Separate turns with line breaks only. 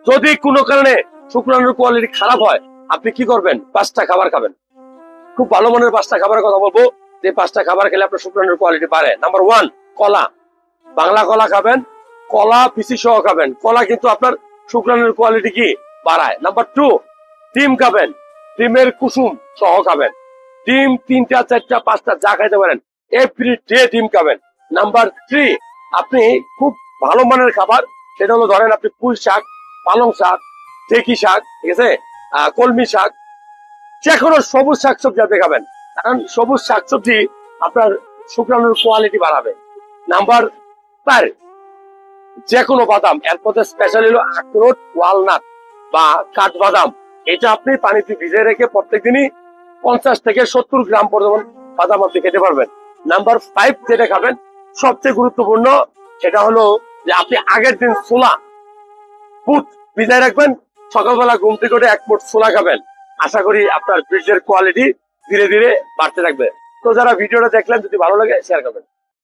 যদি কোনো কারণে শুক্রাণুর কোয়ালিটি খারাপ হয়, আপনি কি করবেন? 5টা খাবার খাবেন। খুব ভালো মানের 5টা খাবারের কথা বলবো, যে 5টা খাবার খেলে আপনার শুক্রাণুর কোয়ালিটি বাড়ে। নাম্বার 1, কলা। বাংলা কলা খাবেন, কলা পিসি সহ খাবেন। কলা কিন্তু আপনার শুক্রাণুর কোয়ালিটি কি বাড়ায়। নাম্বার 2, ডিম খাবেন, ডিমের কুসুম সহ খাবেন। ডিম 3টা 4টা 5টা যা খাইতে পারেন, এভরি ডে ডিম খাবেন। নাম্বার 3, আপনি খুব ভালো মানের খাবার, সেটা হলো ধরেন আপনি পুঁই শাক, পালং শাক, ঢেঁকি শাক, ঠিক আছে, কলমি শাক, যে কোনো সবুজ শাকসবজি আপনি খাবেন, কারণ সবুজ শাকসবজি আপনার শুক্রাণুর কোয়ালিটি বাড়াবে। নাম্বার 4, যে কোনো বাদাম, এর মধ্যে স্পেশাল হলো আখরোট, ওয়ালনাট বা কাঠবাদাম। এটা আপনি পানিতে ভিজে রেখে প্রত্যেকদিনই 50 থেকে 70 গ্রাম পরিমাণ বাদাম আপনি খেতে পারবেন। নাম্বার 5 যেটা খাবেন, সবচেয়ে গুরুত্বপূর্ণ, সেটা হলো যে আপনি আগের দিন ছোলা বুট ভিজায় রাখবেন, সকালবেলা ঘুম থেকে উঠে 1 মুঠ ছোলা খাবেন। আশা করি আপনার বীর্যের কোয়ালিটি ধীরে ধীরে বাড়তে থাকবে। তো যারা ভিডিওটা দেখলেন, যদি ভালো লাগে শেয়ার করবেন।